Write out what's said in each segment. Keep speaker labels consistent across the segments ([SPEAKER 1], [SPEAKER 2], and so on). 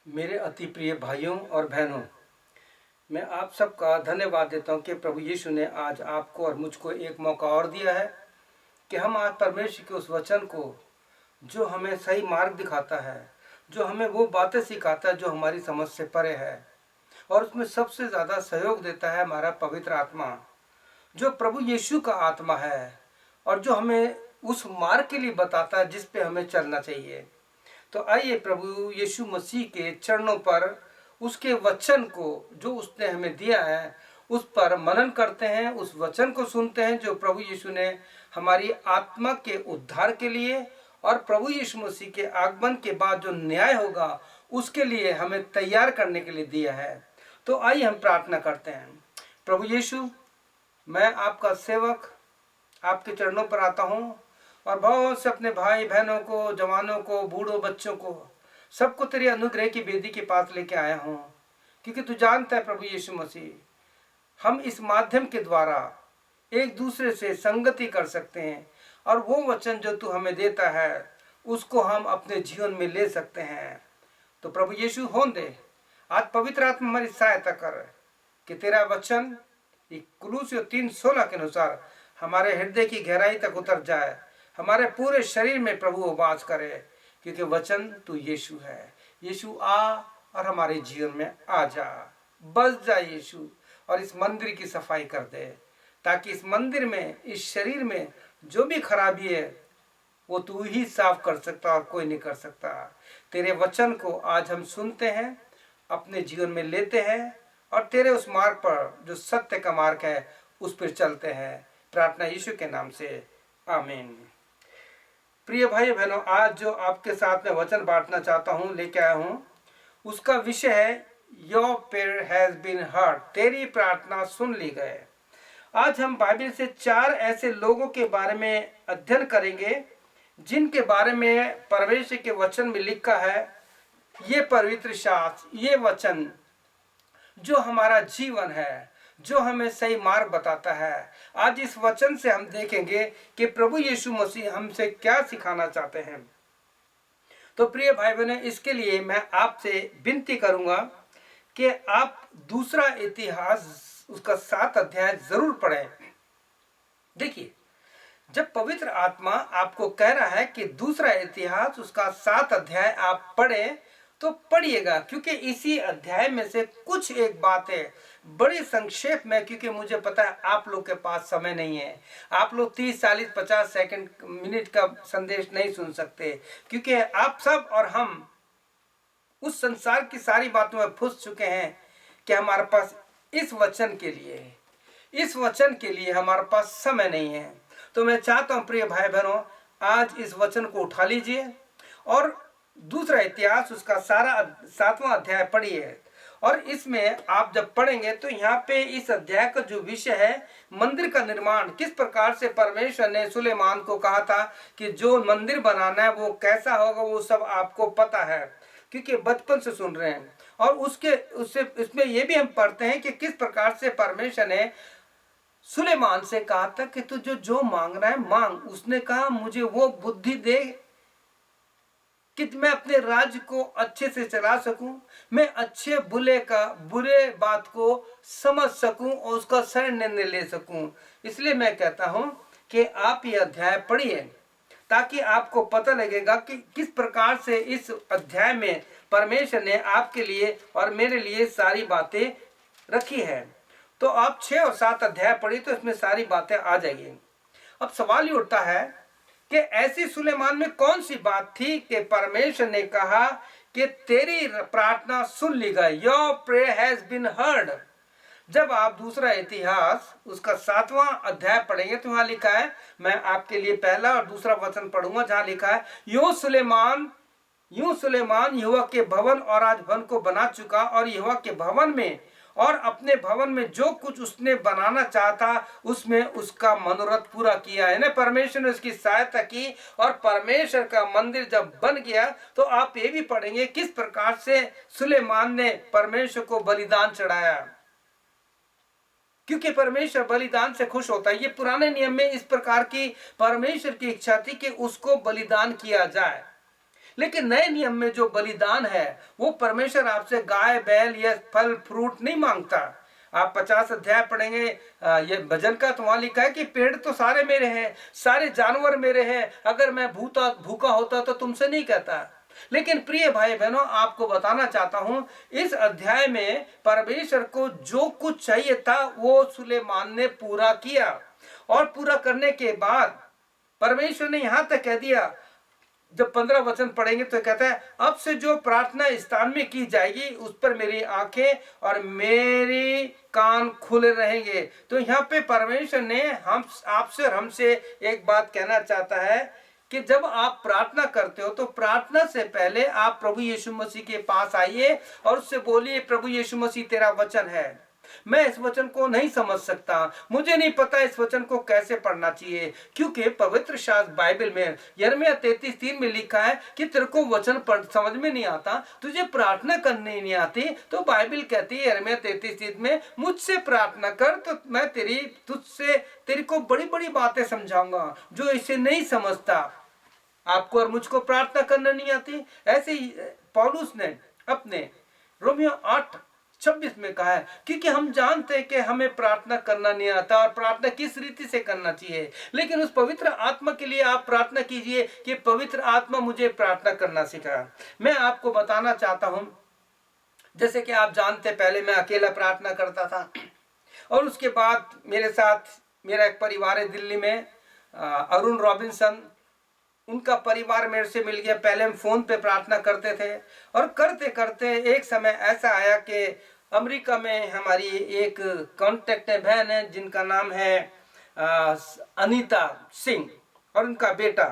[SPEAKER 1] मेरे अति प्रिय भाइयों और बहनों, मैं आप सबका धन्यवाद देता हूं कि प्रभु यीशु ने आज आपको और मुझको एक मौका और दिया है कि हम आज परमेश्वर के उस वचन को, जो हमें सही मार्ग दिखाता है, जो हमें वो बातें सिखाता है जो हमारी समझ से परे है, और उसमें सबसे ज़्यादा सहयोग देता है हमारा पवित्र आत्मा, जो प्रभु यीशु का आत्मा है, और जो हमें उस मार्ग के लिए बताता है जिस पे हमें चलना चाहिए। तो आइए प्रभु यीशु मसीह के चरणों पर उसके वचन को, जो उसने हमें दिया है, उस पर मनन करते हैं, उस वचन को सुनते हैं जो प्रभु यीशु ने हमारी आत्मा के उद्धार के लिए और प्रभु यीशु मसीह के आगमन के बाद जो न्याय होगा उसके लिए हमें तैयार करने के लिए दिया है। तो आइए हम प्रार्थना करते हैं। प्रभु यीशु, मैं आपका सेवक आपके चरणों पर आता हूँ और बहुत से अपने भाई बहनों को, जवानों को, बूढ़ों बच्चों को, सबको तेरे अनुग्रह की वेदी के पास लेके आया हूँ, क्योंकि तू जानता है प्रभु यीशु मसीह, हम इस माध्यम के द्वारा एक दूसरे से संगति कर सकते हैं और वो वचन जो तू हमें देता है उसको हम अपने जीवन में ले सकते हैं। तो प्रभु यीशु होने दे, आज पवित्र आत्मा हमारी सहायता कर कि तेरा वचन कुलूसियों 3:16 के अनुसार हमारे हृदय की गहराई तक उतर जाए, हमारे पूरे शरीर में प्रभु वास करे, क्योंकि वचन तू यीशु है। यीशु आ और हमारे जीवन में आ जा, बस जा यीशु, और इस मंदिर की सफाई कर दे, ताकि इस मंदिर में, इस शरीर में जो भी खराबी है वो तू ही साफ कर सकता और कोई नहीं कर सकता। तेरे वचन को आज हम सुनते हैं, अपने जीवन में लेते हैं और तेरे उस मार्ग पर जो सत्य का मार्ग है उस पर चलते हैं। प्रार्थना यीशु के नाम से, आमीन। प्रिय भाई बहनों, आज जो आपके साथ में वचन बांटना चाहता हूँ, लेके आया हूँ, उसका विषय है your prayer has been heard, तेरी प्रार्थना सुन ली गए। आज हम बाइबल से 4 ऐसे लोगों के बारे में अध्ययन करेंगे जिनके बारे में परमेश्वर के वचन में लिखा है। ये पवित्र शास्त्र, ये वचन जो हमारा जीवन है, जो हमें सही मार्ग बताता है। आज इस वचन से हम देखेंगे कि प्रभु यीशु मसीह हमसे क्या सिखाना चाहते हैं। तो प्रिय भाई बहनों, इसके लिए मैं आपसे विनती करूंगा कि आप दूसरा इतिहास उसका 7 अध्याय जरूर पढ़ें। देखिए, जब पवित्र आत्मा आपको कह रहा है कि दूसरा इतिहास उसका 7 अध्याय आप पढ़ें, तो पढ़िएगा, क्योंकि इसी अध्याय में से कुछ एक बातें बड़ी संक्षेप में, क्योंकि मुझे पता है आप लोग के पास समय नहीं है, आप लोग 30, 40, 50 सेकंड, मिनट का संदेश नहीं सुन सकते, क्योंकि आप सब और हम उस संसार की सारी बातों में फंस चुके हैं कि हमारे पास इस वचन के लिए हमारे पास समय नहीं है। तो मैं चाहता हूं प्रिय भाई बहनों, आज इस वचन को उठा लीजिए और दूसरा इतिहास उसका सारा 7वां अध्याय पढ़िए। और इसमें आप जब पढ़ेंगे तो यहाँ पे इस अध्याय का जो विषय है, मंदिर का निर्माण, किस प्रकार से परमेश्वर ने सुलेमान को कहा था कि जो मंदिर बनाना है वो कैसा होगा, वो सब आपको पता है, क्योंकि बचपन से सुन रहे हैं। और उससे इसमें ये भी हम पढ़ते हैं कि किस प्रकार से परमेश्वर ने सुलेमान से कहा था कि तू जो मांगना है मांग। उसने कहा मुझे वो बुद्धि दे कि मैं अपने राज्य को अच्छे से चला सकूं, मैं अच्छे बुरे बात को समझ सकूं और उसका सही निर्णय ले सकूं। इसलिए मैं कहता हूं कि आप ये अध्याय पढ़िए, ताकि आपको पता लगेगा कि किस प्रकार से इस अध्याय में परमेश्वर ने आपके लिए और मेरे लिए सारी बातें रखी है। तो आप 6 और 7 अध्याय पढ़िए तो इसमें सारी बातें आ जाएगी। अब सवाल ये उठता है कि ऐसी सुलेमान में कौन सी बात थी कि परमेश्वर ने कहा कि तेरी प्रार्थना सुन ली गई, your prayer has been heard. जब आप दूसरा इतिहास उसका 7वां अध्याय पढ़ेंगे तो वहां लिखा है, मैं आपके लिए पहला और दूसरा वचन पढ़ूंगा, जहां लिखा है यूं सुलेमान यहोवा के भवन और राजभवन को बना चुका, और यहोवा के भवन में और अपने भवन में जो कुछ उसने बनाना चाहता उसमें उसका मनोरथ पूरा किया है ना। परमेश्वर ने उसकी सहायता की और परमेश्वर का मंदिर जब बन गया तो आप ये भी पढ़ेंगे किस प्रकार से सुलेमान ने परमेश्वर को बलिदान चढ़ाया, क्योंकि परमेश्वर बलिदान से खुश होता है। ये पुराने नियम में इस प्रकार की परमेश्वर की इच्छा थी कि उसको बलिदान किया जाए। लेकिन नए नियम में जो बलिदान है वो परमेश्वर आपसे गाय बैल या फल फ्रूट नहीं मांगता। आप 50 अध्याय पढ़ेंगे, ये भजन का तो वहां लिखा है कि पेड़ तो सारे मेरे हैं, सारे जानवर मेरे हैं, अगर मैं भूखा होता तो तुमसे नहीं कहता। लेकिन प्रिय भाई बहनों, आपको बताना चाहता हूं, इस अध्याय में परमेश्वर को जो कुछ चाहिए था वो सुलेमान ने पूरा किया, और पूरा करने के बाद परमेश्वर ने यहां तक कह दिया, जब 15 वचन पढ़ेंगे तो कहता है, अब से जो प्रार्थना स्थान में की जाएगी उस पर मेरी आंखें और मेरी कान खुले रहेंगे। तो यहाँ पे परमेश्वर ने हम आपसे और हमसे एक बात कहना चाहता है कि जब आप प्रार्थना करते हो तो प्रार्थना से पहले आप प्रभु यीशु मसीह के पास आइए और उससे बोलिए, प्रभु यीशु मसीह तेरा वचन है, मैं इस वचन को नहीं समझ सकता, मुझे नहीं पता इस वचन को कैसे पढ़ना चाहिए, क्योंकि पवित्र शास्त्र बाइबल में यिर्मयाह 33:3 में लिखा है कि तेरे को वचन पढ़ समझ में नहीं आता, तुझे प्रार्थना करनी नहीं आती, तो बाइबल कहती है यिर्मयाह 33:3 में, मुझसे प्रार्थना कर तो मैं तेरी को बड़ी बड़ी बातें समझाऊंगा जो इसे नहीं समझता। आपको और मुझको प्रार्थना करना नहीं आती। ऐसे ही पौलुस ने अपने रोमियो 8:26 में कहा है, क्योंकि हम जानते हैं कि हमें प्रार्थना करना नहीं आता और प्रार्थना किस रीति से करना चाहिए, लेकिन उस पवित्र आत्मा के लिए आप प्रार्थना कीजिए कि पवित्र आत्मा मुझे प्रार्थना करना सिखा। मैं आपको बताना चाहता हूं, जैसे कि आप जानते, पहले मैं अकेला प्रार्थना करता था और उसके बाद मेरे साथ मेरा एक परिवार है दिल्ली में, अरुण रॉबिन्सन, उनका परिवार मेरे से मिल गया। पहले हम फोन पे प्रार्थना करते थे और करते करते एक समय ऐसा आया कि अमेरिका में हमारी एक कांटेक्ट बहन है जिनका नाम है अनीता सिंह, और उनका बेटा,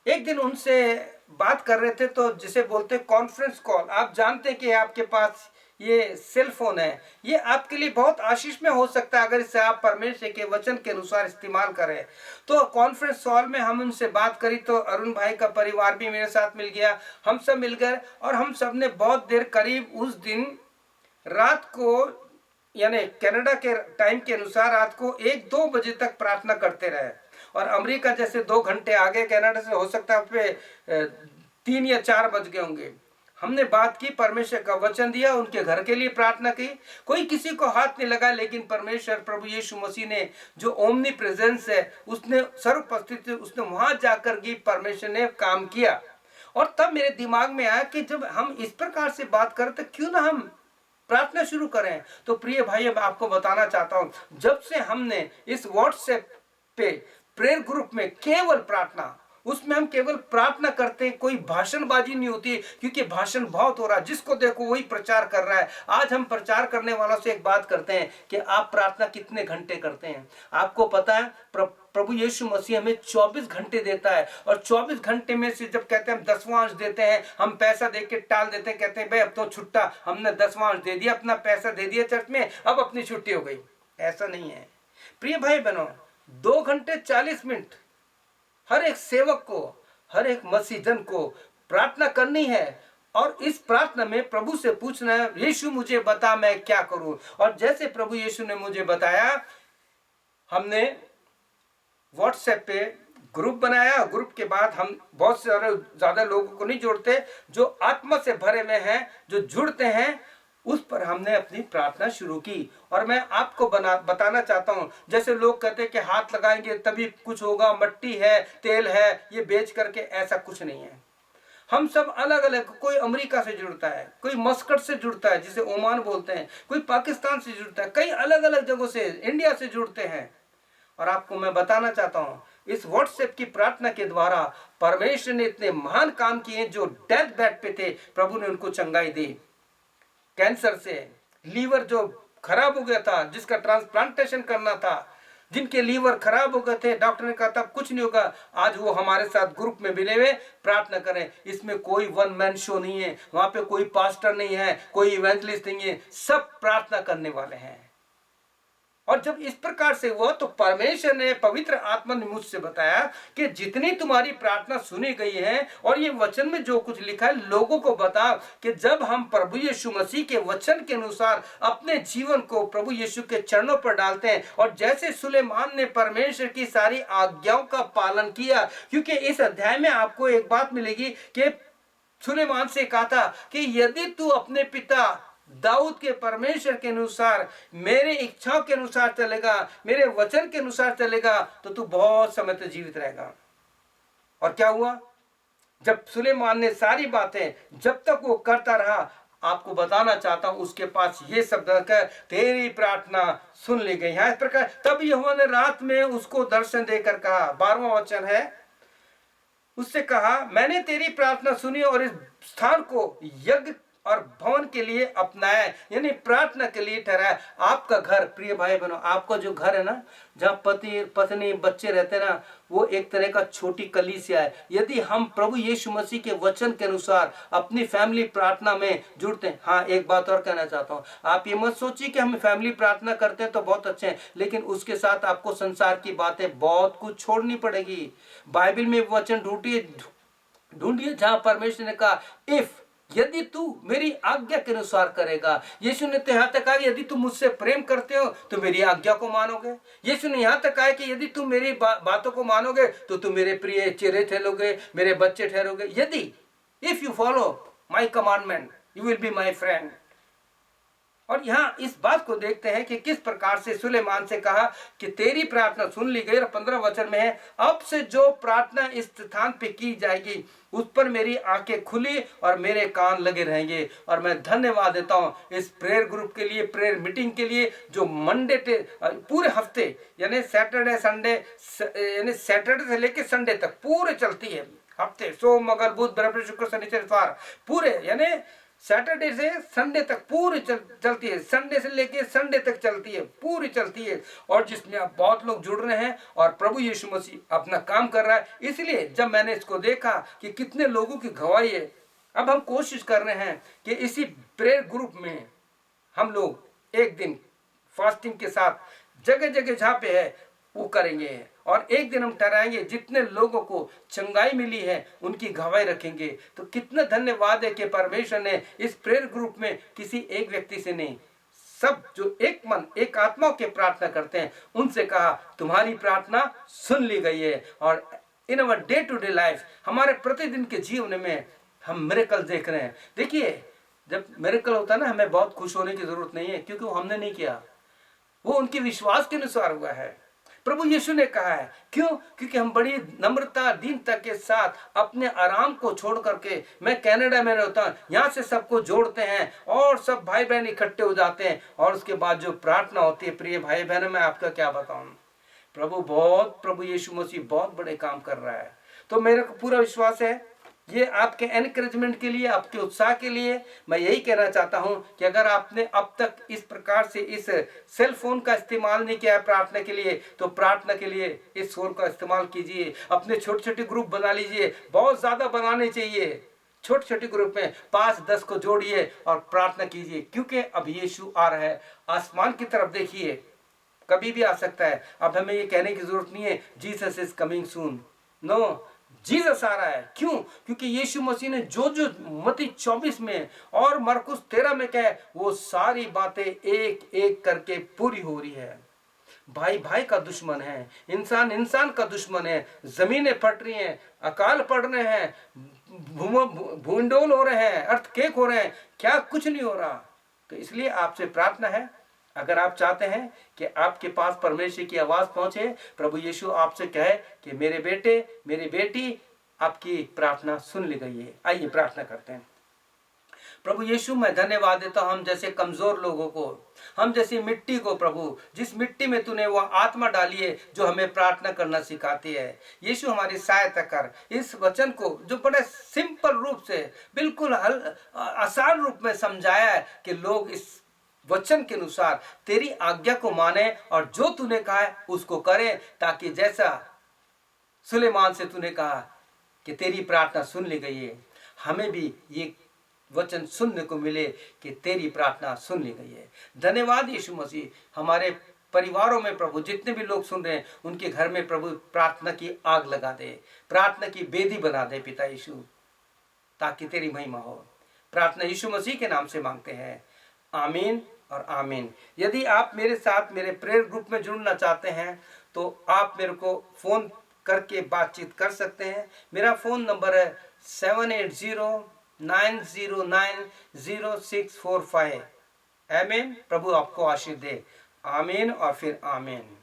[SPEAKER 1] एक दिन उनसे बात कर रहे थे तो जिसे बोलते कॉन्फ्रेंस कॉल, आप जानते हैं कि आपके पास ये सेल फोन है, ये आपके लिए बहुत आशीष में हो सकता है अगर इसे आप परमेश्वर के वचन के अनुसार इस्तेमाल करें। तो कॉन्फ्रेंस कॉल में हम उनसे बात करी तो अरुण भाई का परिवार भी मेरे साथ मिल गया, हम सब मिल गए और हम सब ने बहुत देर, करीब उस दिन रात को, यानी कनाडा के टाइम के अनुसार रात को 1-2 बजे तक प्रार्थना करते रहे। और अमेरिका जैसे 2 घंटे आगे कनाडा से, हो सकता है पे 3 या 4 बज गए होंगे। हमने बात की, परमेश्वर का वचन दिया, उनके घर के लिए प्रार्थना की, कोई किसी को हाथ नहीं लगा, लेकिन परमेश्वर प्रभु यीशु मसीह ने जो ओमनी प्रेजेंस है उसने सर्वोपस्थित, उसने वहां जाकर भी परमेश्वर ने काम किया। और तब मेरे दिमाग में आया कि जब हम इस प्रकार से बात करें तो क्यों ना हम प्रार्थना शुरू करें। तो प्रिय भाई, अब आपको बताना चाहता हूं, जब से हमने इस व्हाट्सएप पे प्रेयर ग्रुप में केवल प्रार्थना, उसमें हम केवल प्रार्थना करते हैं, कोई भाषणबाजी नहीं होती, क्योंकि भाषण बहुत हो रहा है, जिसको देखो वही प्रचार कर रहा है। आज हम प्रचार करने वालों से एक बात करते हैं कि आप प्रार्थना कितने घंटे करते हैं। आपको पता है प्रभु यीशु मसीह हमें 24 घंटे देता है, और 24 घंटे में से जब कहते हैं हम 10वां अंश देते हैं, हम पैसा दे के टाल देते हैं, कहते हैं भाई अब तो छुट्टा, हमने 10वां अंश दे दिया, अपना पैसा दे दिया चर्च में, अब अपनी छुट्टी हो गई। ऐसा नहीं है प्रिय भाई बहनों। 2 घंटे 40 मिनट हर एक सेवक को, हर एक मसीहजन को प्रार्थना करनी है, और इस प्रार्थना में प्रभु से पूछना है, यीशु मुझे बता मैं क्या करूं। और जैसे प्रभु यीशु ने मुझे बताया, हमने व्हाट्सएप पे ग्रुप बनाया। ग्रुप के बाद हम बहुत सारे ज्यादा लोगों को नहीं जोड़ते, जो आत्मा से भरे हुए हैं, जो जुड़ते हैं, उस पर हमने अपनी प्रार्थना शुरू की। और मैं आपको बताना चाहता हूं, जैसे लोग कहते हैं कि हाथ लगाएंगे तभी कुछ होगा, मट्टी है, तेल है, ये बेच करके, ऐसा कुछ नहीं है। हम सब अलग अलग, कोई अमेरिका से जुड़ता है, कोई मस्कट से जुड़ता है जिसे ओमान बोलते हैं, कोई पाकिस्तान से जुड़ता है, कई अलग अलग जगहों से, इंडिया से जुड़ते हैं। और आपको मैं बताना चाहता हूं, इस व्हाट्सएप की प्रार्थना के द्वारा परमेश्वर ने इतने महान काम किए, जो डेथ बेड पे थे प्रभु ने उनको चंगाई दी। कैंसर से, लीवर जो खराब हो गया था, जिसका ट्रांसप्लांटेशन करना था, जिनके लीवर खराब हो गए थे, डॉक्टर ने कहा तब कुछ नहीं होगा, आज वो हमारे साथ ग्रुप में मिले हुए प्रार्थना करें। इसमें कोई वन मैन शो नहीं है, वहां पे कोई पास्टर नहीं है, कोई इवेंजलिस्ट नहीं है, सब प्रार्थना करने वाले हैं। और जब इस प्रकार से हुआ तो परमेश्वर ने, पवित्र आत्मा ने मुझसे बताया कि जितनी तुम्हारी प्रार्थना सुनी गई है, और ये वचन में जो कुछ लिखा है लोगों को बता कि जब हम प्रभु यीशु मसीह के वचन के अनुसार अपने जीवन को प्रभु यीशु के चरणों पर डालते हैं, और जैसे सुलेमान ने परमेश्वर की सारी आज्ञाओं का पालन किया, क्योंकि इस अध्याय में आपको एक बात मिलेगी कि सुलेमान से कहा था कि यदि तू अपने पिता दाऊद के परमेश्वर के अनुसार, मेरे इच्छाओं के अनुसार चलेगा, मेरे वचन के अनुसार चलेगा, तो तू बहुत समय तक जीवित रहेगा। और क्या हुआ? जब सुलेमान ने सारी बातें जब तक वो करता रहा, आपको बताना चाहता हूं उसके पास ये शब्द है, तेरी प्रार्थना सुन ली गई है। इस प्रकार तब यहोवा ने रात में उसको दर्शन देकर कहा, 12वां वचन है, उससे कहा, मैंने तेरी प्रार्थना सुनी और इस स्थान को यज्ञ और भवन के लिए अपनाया, यानी प्रार्थना के लिए ठहराया। आपका घर, प्रिय भाई बहनों, आपका जो घर है ना, जहाँ पति पत्नी बच्चे रहते हैं ना, वो एक तरह का छोटी कलीसिया है। यदि हम प्रभु यीशु मसीह के वचन के अनुसार अपनी फैमिली प्रार्थना में जुड़ते हैं। हाँ, एक बात और कहना चाहता हूँ, आप ये मत सोचिए कि हम फैमिली प्रार्थना करते हैं तो बहुत अच्छे हैं, लेकिन उसके साथ आपको संसार की बातें बहुत कुछ छोड़नी पड़ेगी। बाइबल में वचन ढूंढिए जहां परमेश्वर ने कहा, इफ, यदि तू मेरी आज्ञा के अनुसार करेगा। यीशु ने तो यहाँ तक कहा, यदि तुम मुझसे प्रेम करते हो तो मेरी आज्ञा को मानोगे। यीशु ने यहाँ तक कहा कि यदि तुम मेरी बातों को मानोगे तो तुम मेरे प्रिय चेहरे ठहरोगे, मेरे बच्चे ठहरोगे। यदि, if you follow my commandment you will be my friend. और यहाँ इस बात को देखते हैं कि किस प्रकार से सुलेमान से कहा कि तेरी प्रार्थना सुन ली गई। और 15 वचन में है, अब से जो प्रार्थना इस स्थान पे की जाएगी उस पर मेरी आंखें खुली और मेरे कान लगे रहेंगे। और मैं धन्यवाद देता हूँ इस प्रेयर ग्रुप के लिए, प्रेयर मीटिंग के लिए, जो मंडे पूरे हफ्ते यानी सैटरडे संडे, यानी सैटरडे से लेकर संडे तक पूरे चलती है। हफ्ते सोम मंगल बुध बृहस्पति शुक्र शनि इतवार पूरे, यानी सैटरडे से संडे तक पूरी चलती है। संडे से लेके संडे तक चलती है, पूरी चलती है। और जिसमें अब बहुत लोग जुड़ रहे हैं और प्रभु यीशु मसीह अपना काम कर रहा है। इसलिए जब मैंने इसको देखा कि कितने लोगों की गवाही है, अब हम कोशिश कर रहे हैं कि इसी प्रेयर ग्रुप में हम लोग एक दिन फास्टिंग के साथ जगह जगह जहाँ पे है वो करेंगे। और एक दिन हम ठहराएंगे, जितने लोगों को चंगाई मिली है उनकी गवाही रखेंगे। तो कितना धन्यवाद है कि परमेश्वर ने इस प्रेयर ग्रुप में किसी एक व्यक्ति से नहीं, सब जो एक मन एक आत्मा के प्रार्थना करते हैं उनसे कहा, तुम्हारी प्रार्थना सुन ली गई है। और in our day to day life, हमारे प्रतिदिन के जीवन में हम मिरेकल देख रहे हैं। देखिए, जब मिरेकल होता है ना, हमें बहुत खुश होने की जरूरत नहीं है, क्योंकि वो हमने नहीं किया, वो उनके विश्वास के अनुसार हुआ है। प्रभु यीशु ने कहा है, क्यों? क्योंकि हम बड़ी नम्रता दीनता के साथ अपने आराम को छोड़ करके, मैं कनाडा में रहता हूँ, यहाँ से सबको जोड़ते हैं और सब भाई बहन इकट्ठे हो जाते हैं। और उसके बाद जो प्रार्थना होती है, प्रिय भाई बहनों, मैं आपका क्या बताऊं, प्रभु यीशु मसीह बहुत बड़े काम कर रहा है। तो मेरे को पूरा विश्वास है, ये आपके एनकरेजमेंट के लिए, आपके उत्साह के लिए मैं यही कहना चाहता हूं कि अगर आपने अब तक इस प्रकार से इस सेल फोन का इस्तेमाल नहीं किया है प्रार्थना के लिए, तो प्रार्थना के लिए इस फोन का इस्तेमाल कीजिए। अपने छोटे छोटे ग्रुप बना लीजिए, बहुत ज़्यादा बनाने चाहिए। छोटे छोटे ग्रुप में 5-10 को जोड़िए और प्रार्थना कीजिए, क्योंकि अब यीशु आ रहा है। आसमान की तरफ देखिए, कभी भी आ सकता है। अब हमें ये कहने की जरूरत नहीं है Jesus is coming soon. No, Jesus आ रहा है। क्यों? क्योंकि यीशु मसीह ने जो जो मत्ती 24 में और मरकुस 13 में कहे, वो सारी बातें एक एक करके पूरी हो रही है। भाई भाई का दुश्मन है, इंसान इंसान का दुश्मन है, जमीनें फट रही हैं, अकाल पड़ रहे हैं, भूंडोल हो रहे हैं, अर्थक्वेक हो रहे हैं, क्या कुछ नहीं हो रहा। तो इसलिए आपसे प्रार्थना है, अगर आप चाहते हैं कि आपके पास परमेश्वर की आवाज पहुंचे, प्रभु यीशु आपसे कहे कि मेरे बेटे मेरी बेटी, आपकी प्रार्थना सुन ली गई है। आइए प्रार्थना करते हैं। प्रभु यीशु, मैं धन्यवाद देता हूं हम जैसे कमजोर लोगों को, हम जैसी मिट्टी को, प्रभु जिस मिट्टी में तूने वो आत्मा डाली है जो हमें प्रार्थना करना सिखाती है। यीशु, हमारी सहायता कर, इस वचन को जो बड़े सिंपल रूप से, बिल्कुल आसान रूप में समझाया है, कि लोग इस वचन के अनुसार तेरी आज्ञा को माने और जो तूने कहा है उसको करें, ताकि जैसा सुलेमान से तूने कहा कि तेरी प्रार्थना सुन ली गई है, हमें भी ये वचन सुनने को मिले कि तेरी प्रार्थना सुन ली गई है। धन्यवाद यीशु मसीह, हमारे परिवारों में प्रभु जितने भी लोग सुन रहे हैं उनके घर में प्रभु प्रार्थना की आग लगा दे, प्रार्थना की बेदी बना दे पिता यीशु, ताकि तेरी महिमा हो। प्रार्थना यीशु मसीह के नाम से मांगते हैं, आमीन और आमीन। यदि आप मेरे साथ मेरे प्रेयर ग्रुप में जुड़ना चाहते हैं तो आप मेरे को फ़ोन करके बातचीत कर सकते हैं। मेरा फ़ोन नंबर है 7809090645। आमीन। प्रभु आपको आशीष दे। आमीन और फिर आमीन।